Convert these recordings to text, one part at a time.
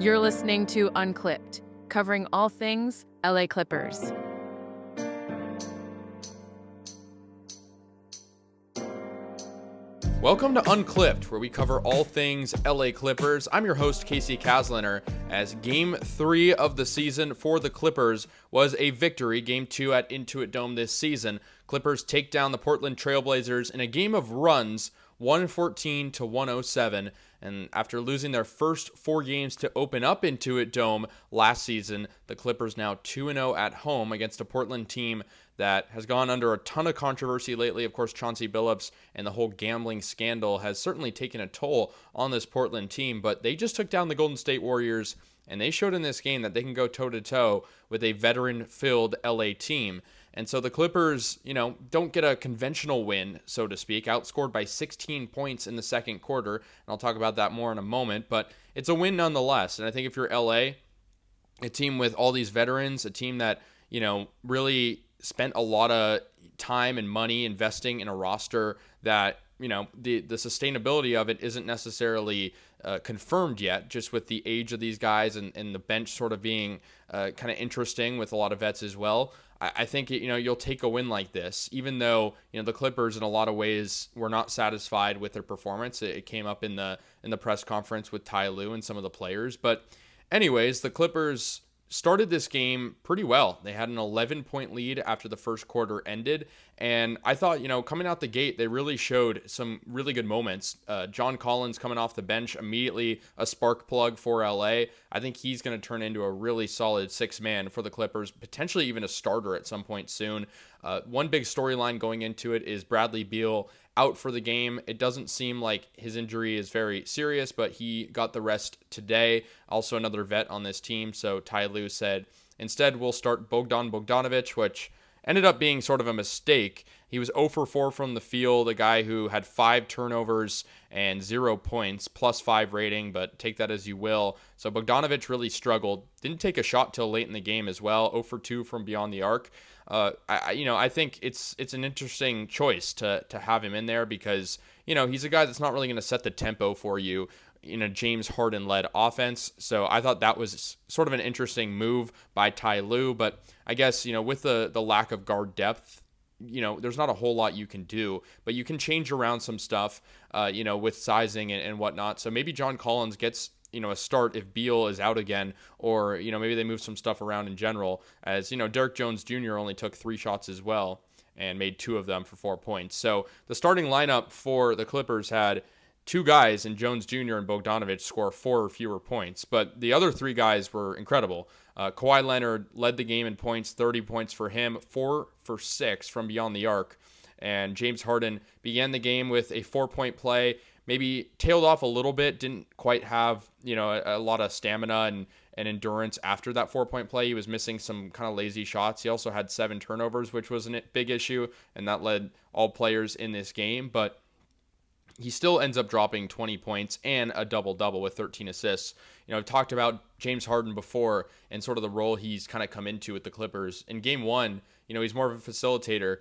You're listening to Unclipped, covering all things LA Clippers. Welcome to Unclipped, where we cover all things LA Clippers. I'm your host, Casey Kasliner, as Game 3 of the season for the Clippers was a victory. Game 2 at Intuit Dome this season. Clippers take down the Portland Trailblazers in a game of runs, 114-107. And after losing their first 4 games to open up Intuit Dome last season, the Clippers now 2-0 at home against a Portland team that has gone under a ton of controversy lately. Of course, Chauncey Billups and the whole gambling scandal has certainly taken a toll on this Portland team, but they just took down the Golden State Warriors, and they showed in this game that they can go toe-to-toe with a veteran-filled LA team. And so the Clippers, don't get a conventional win, so to speak, outscored by 16 points in the second quarter. And I'll talk about that more in a moment, but it's a win nonetheless. And I think if you're LA, a team with all these veterans, a team that, really spent a lot of time and money investing in a roster that, the sustainability of it isn't necessarily confirmed yet, just with the age of these guys and the bench sort of being kind of interesting with a lot of vets as well. I think, you'll take a win like this, even though, the Clippers in a lot of ways were not satisfied with their performance. It came up in the press conference with Ty Lue and some of the players. But anyways, the Clippers started this game pretty well. They had an 11-point lead after the first quarter ended. And I thought, coming out the gate, they really showed some really good moments. John Collins coming off the bench, immediately a spark plug for LA. I think he's going to turn into a really solid 6-man for the Clippers, potentially even a starter at some point soon. One big storyline going into it is Bradley Beal out for the game. It doesn't seem like his injury is very serious, but he got the rest today. Also another vet on this team. So Ty Lue said, instead we'll start Bogdan Bogdanovic, which ended up being sort of a mistake. He was 0 for 4 from the field, a guy who had 5 turnovers and 0 points, plus 5 rating, but take that as you will. So Bogdanovic really struggled. Didn't take a shot till late in the game as well, 0 for 2 from beyond the arc. I think it's an interesting choice to have him in there because, he's a guy that's not really going to set the tempo for you in a James Harden-led offense. So I thought that was sort of an interesting move by Ty Lue. But I guess, with the lack of guard depth, there's not a whole lot you can do. But you can change around some stuff, with sizing and whatnot. So maybe John Collins gets a start if Beal is out again, or, maybe they move some stuff around in general, as, Derrick Jones Jr. only took 3 shots as well and made 2 of them for 4 points. So the starting lineup for the Clippers had 2 guys in Jones Jr. and Bogdanovic score 4 or fewer points, but the other 3 guys were incredible. Kawhi Leonard led the game in points, 30 points for him, 4 for 6 from beyond the arc. And James Harden began the game with a 4-point play, maybe tailed off a little bit, didn't quite have, a lot of stamina and endurance after that 4-point play. He was missing some kind of lazy shots. He also had 7 turnovers, which was a big issue, and that led all players in this game. But he still ends up dropping 20 points and a double-double with 13 assists. I've talked about James Harden before and sort of the role he's kind of come into with the Clippers. In Game 1, he's more of a facilitator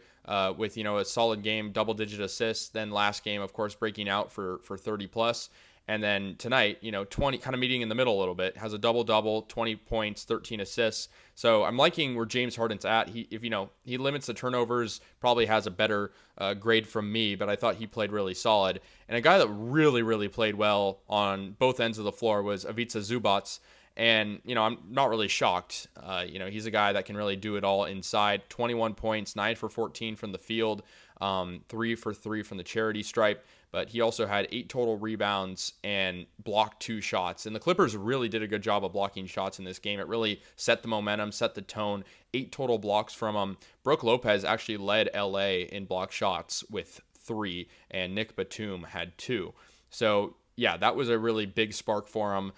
with, a solid game, double-digit assists. Then last game, of course, breaking out for 30+. And then tonight, 20, kind of meeting in the middle a little bit, has a double-double, 20 points, 13 assists. So I'm liking where James Harden's at. If he limits the turnovers, probably has a better grade from me, but I thought he played really solid. And a guy that really, really played well on both ends of the floor was Ivica Zubac. And, I'm not really shocked. He's a guy that can really do it all inside. 21 points, 9 for 14 from the field, 3 for 3 from the charity stripe. But he also had 8 total rebounds and blocked 2 shots. And the Clippers really did a good job of blocking shots in this game. It really set the momentum, set the tone. 8 total blocks from him. Brook Lopez actually led LA in block shots with 3, and Nick Batum had 2. So, yeah, that was a really big spark for him.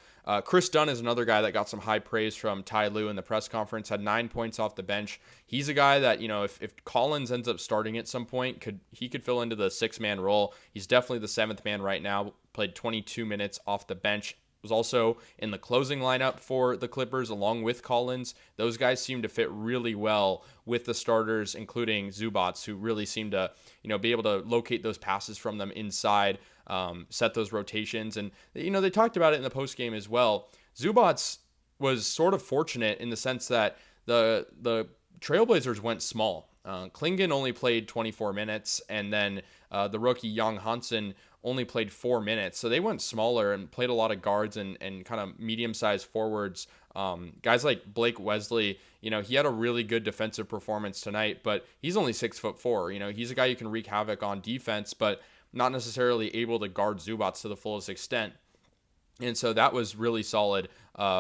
Chris Dunn is another guy that got some high praise from Ty Lue in the press conference, had 9 points off the bench. He's a guy that, if Collins ends up starting at some point, could fill into the 6-man role. He's definitely the 7th man right now, played 22 minutes off the bench was also in the closing lineup for the Clippers along with Collins. Those guys seem to fit really well with the starters, including Zubats, who really seem to, be able to locate those passes from them inside, set those rotations. And, they talked about it in the postgame as well. Zubats was sort of fortunate in the sense that the Trailblazers went small. Klingon only played 24 minutes, and then the rookie Young Hansen only played 4 minutes. So they went smaller and played a lot of guards and kind of medium-sized forwards. Guys like Blake Wesley, he had a really good defensive performance tonight, but he's only 6'4". He's a guy you can wreak havoc on defense, but not necessarily able to guard Zubats to the fullest extent. And so that was really solid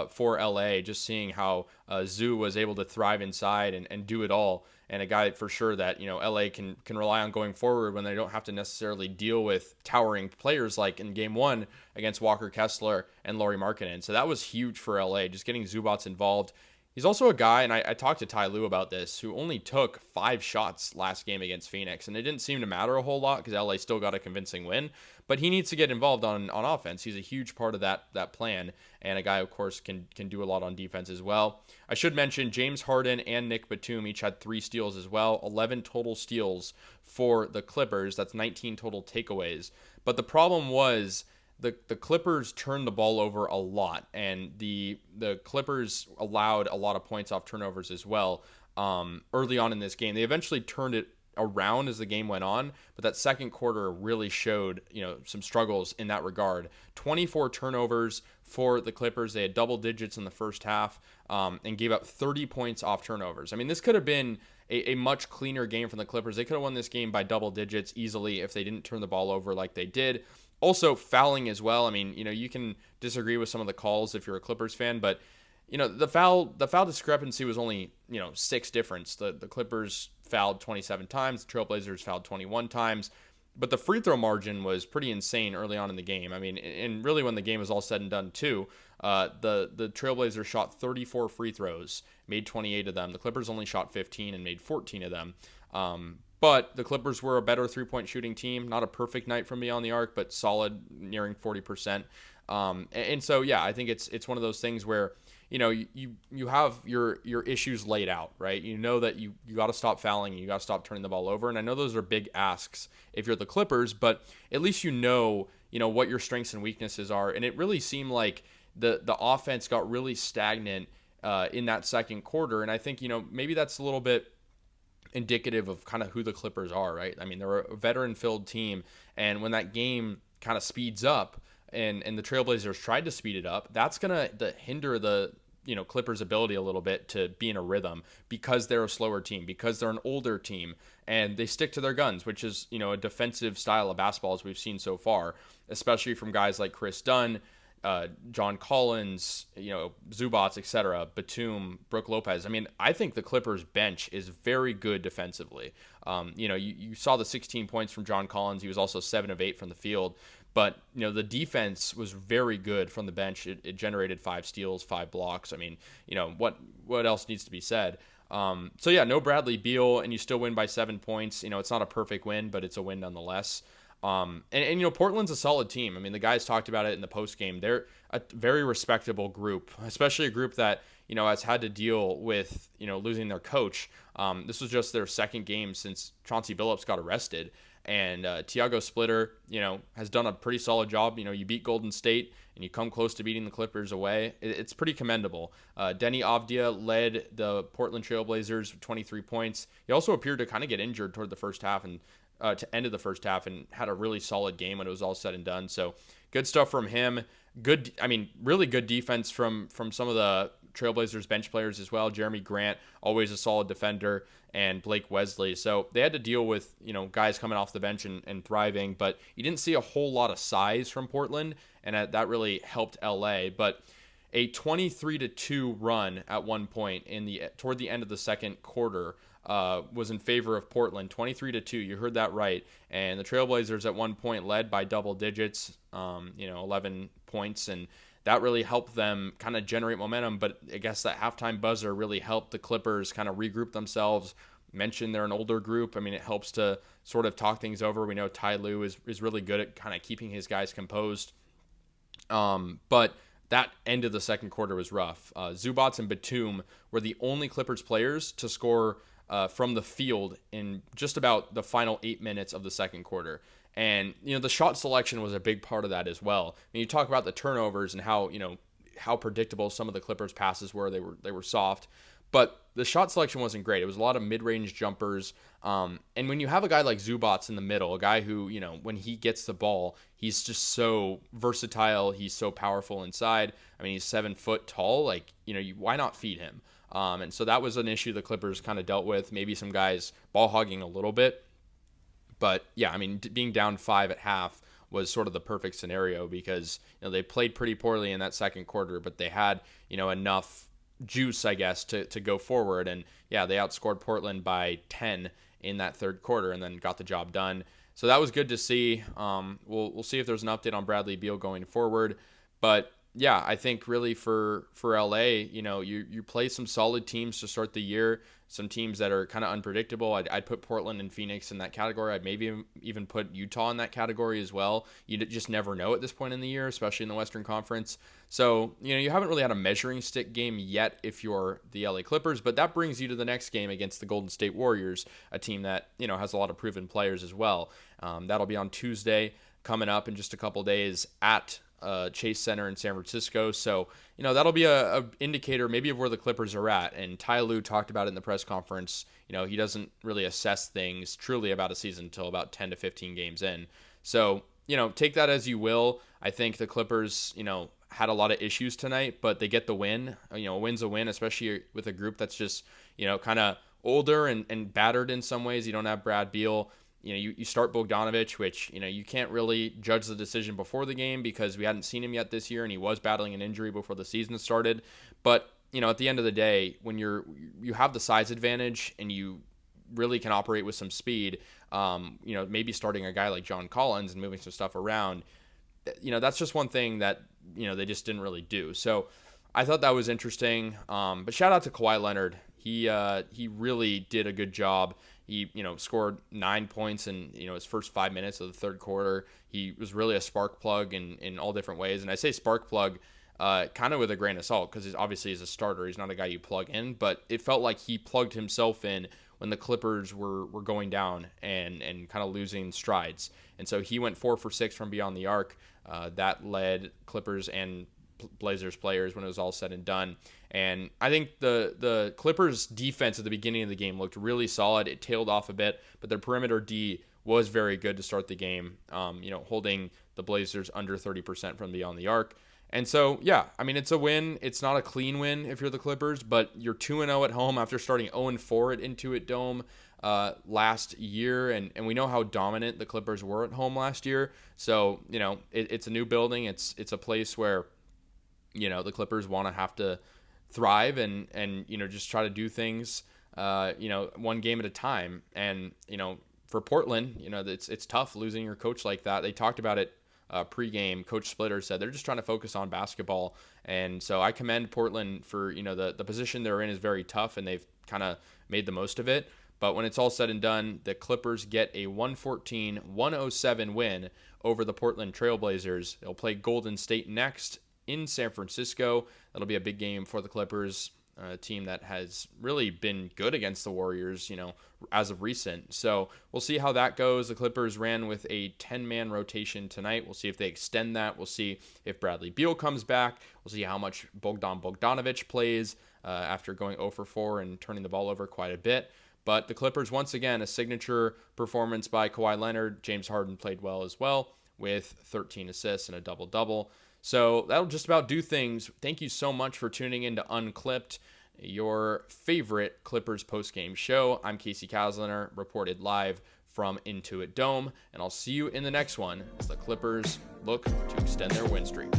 for LA, just seeing how Zoo was able to thrive inside and do it all. And a guy for sure that, LA can rely on going forward when they don't have to necessarily deal with towering players like in game one against Walker Kessler and Lauri Markkanen. So that was huge for LA, just getting Zubats involved. He's also a guy, and I talked to Ty Lue about this, who only took 5 shots last game against Phoenix, and it didn't seem to matter a whole lot because LA still got a convincing win, but he needs to get involved on offense. He's a huge part of that plan, and a guy, of course, can do a lot on defense as well. I should mention James Harden and Nick Batum each had 3 steals as well, 11 total steals for the Clippers. That's 19 total takeaways. But the problem was the Clippers turned the ball over a lot, and the Clippers allowed a lot of points off turnovers as well early on in this game. They eventually turned it around as the game went on, but that second quarter really showed some struggles in that regard. 24 turnovers for the Clippers. They had double digits in the first half and gave up 30 points off turnovers. I mean, this could have been a much cleaner game from the Clippers. They could have won this game by double digits easily if they didn't turn the ball over like they did. Also, fouling as well. I mean, you can disagree with some of the calls if you're a Clippers fan, but the foul discrepancy was only 6 difference. The Clippers fouled 27 times, the Trailblazers fouled 21 times, but the free throw margin was pretty insane early on in the game. I mean, and really when the game was all said and done too, the Trailblazers shot 34 free throws, made 28 of them. The Clippers only shot 15 and made 14 of them. But the Clippers were a better three-point shooting team. Not a perfect night from beyond the arc, but solid, nearing 40%. And so, yeah, I think it's one of those things where, you have your issues laid out, right? You know that you got to stop fouling, you got to stop turning the ball over. And I know those are big asks if you're the Clippers, but at least what your strengths and weaknesses are. And it really seemed like the offense got really stagnant in that second quarter. And I think, maybe that's a little bit indicative of kind of who the Clippers are, right? I mean, they're a veteran-filled team, and when that game kind of speeds up and the Trailblazers tried to speed it up, that's going to hinder the Clippers' ability a little bit to be in a rhythm because they're a slower team, because they're an older team, and they stick to their guns, which is, a defensive style of basketball as we've seen so far, especially from guys like Chris Dunn, John Collins, Zubats, etc., Batum, Brook Lopez. I mean, I think the Clippers bench is very good defensively. You saw the 16 points from John Collins. He was also 7 of 8 from the field. But, the defense was very good from the bench. It generated 5 steals, 5 blocks. I mean, what else needs to be said? So, yeah, no Bradley Beal, and you still win by 7 points. It's not a perfect win, but it's a win nonetheless. Portland's a solid team. I mean, the guys talked about it in the post game. They're a very respectable group, especially a group that, has had to deal with, losing their coach. This was just their second game since Chauncey Billups got arrested. And Tiago Splitter, has done a pretty solid job. You beat Golden State and you come close to beating the Clippers away. It's pretty commendable. Denny Avdia led the Portland Trailblazers with 23 points. He also appeared to kind of get injured toward the first half and to end of the first half, and had a really solid game when it was all said and done. So good stuff from him. Really good defense from some of the Trailblazers bench players as well. Jeremy Grant, always a solid defender, and Blake Wesley. So they had to deal with, guys coming off the bench and thriving, but you didn't see a whole lot of size from Portland, and that really helped LA. But a 23-2 run at one point toward the end of the second quarter was in favor of Portland, 23-2. You heard that right. And the Trailblazers at one point led by double digits, 11 points, and that really helped them kind of generate momentum. But I guess that halftime buzzer really helped the Clippers kind of regroup themselves. Mentioned they're an older group. I mean, it helps to sort of talk things over. We know Ty Lue is really good at kind of keeping his guys composed. But that end of the second quarter was rough. Zubats and Batum were the only Clippers players to score from the field in just about the final 8 minutes of the second quarter. And, the shot selection was a big part of that as well. I mean, you talk about the turnovers and how predictable some of the Clippers passes were. They were soft, but the shot selection wasn't great. It was a lot of mid-range jumpers. And when you have a guy like Zubats in the middle, a guy who, when he gets the ball, he's just so versatile. He's so powerful inside. I mean, he's 7 foot tall. Like, why not feed him? And so that was an issue the Clippers kind of dealt with. Maybe some guys ball hogging a little bit. But yeah, I mean, being down 5 at half was sort of the perfect scenario because they played pretty poorly in that second quarter, but they had enough juice, I guess, to go forward. And yeah, they outscored Portland by 10 in that third quarter and then got the job done. So that was good to see. We'll see if there's an update on Bradley Beal going forward. But yeah, I think really for LA, you play some solid teams to start the year, some teams that are kind of unpredictable. I'd put Portland and Phoenix in that category. I'd maybe even put Utah in that category as well. You just never know at this point in the year, especially in the Western Conference. So, you haven't really had a measuring stick game yet if you're the LA Clippers, but that brings you to the next game against the Golden State Warriors, a team that, has a lot of proven players as well. That'll be on Tuesday, coming up in just a couple days at Chase Center in San Francisco. So, that'll be a indicator maybe of where the Clippers are at. And Ty Lue talked about it in the press conference. He doesn't really assess things truly about a season until about 10 to 15 games in. So, take that as you will. I think the Clippers, had a lot of issues tonight, but they get the win. A win's a win, especially with a group that's just, kind of older and battered in some ways. You don't have Brad Beal. You start Bogdanovic, which, you can't really judge the decision before the game because we hadn't seen him yet this year and he was battling an injury before the season started. But, at the end of the day, when you have the size advantage and you really can operate with some speed, maybe starting a guy like John Collins and moving some stuff around, that's just one thing that, they just didn't really do. So I thought that was interesting. But shout out to Kawhi Leonard. He really did a good job. He, scored 9 points in, his first 5 minutes of the third quarter. He was really a spark plug in all different ways. And I say spark plug kind of with a grain of salt because obviously he's a starter. He's not a guy you plug in, but it felt like he plugged himself in when the Clippers were going down and kind of losing strides. And so he went 4 for 6 from beyond the arc. That led Clippers and Blazers players when it was all said and done. And I think the Clippers defense at the beginning of the game looked really solid. It tailed off a bit, but their perimeter D was very good to start the game, holding the Blazers under 30% from beyond the arc. And so, yeah, I mean, it's a win. It's not a clean win if you're the Clippers, but you're 2-0 at home after starting 0-4 at Intuit Dome last year. And we know how dominant the Clippers were at home last year. So, it's a new building. It's a place where, the Clippers want to have to thrive and just try to do things, one game at a time. And, for Portland, it's tough losing your coach like that. They talked about it pregame. Coach Splitter said they're just trying to focus on basketball. And so I commend Portland for, the position they're in is very tough and they've kind of made the most of it. But when it's all said and done, the Clippers get a 114-107 win over the Portland Trailblazers. They'll play Golden State next in San Francisco. That'll be a big game for the Clippers, a team that has really been good against the Warriors, as of recent. So we'll see how that goes. The Clippers ran with a 10-man rotation tonight. We'll see if they extend that. We'll see if Bradley Beal comes back. We'll see how much Bogdanovic plays after going 0 for 4 and turning the ball over quite a bit. But the Clippers, once again, a signature performance by Kawhi Leonard. James Harden played well as well with 13 assists and a double-double. So that'll just about do things. Thank you so much for tuning in to Unclipped, your favorite Clippers postgame show. I'm Casey Kasliner, reported live from Intuit Dome, and I'll see you in the next one as the Clippers look to extend their win streak.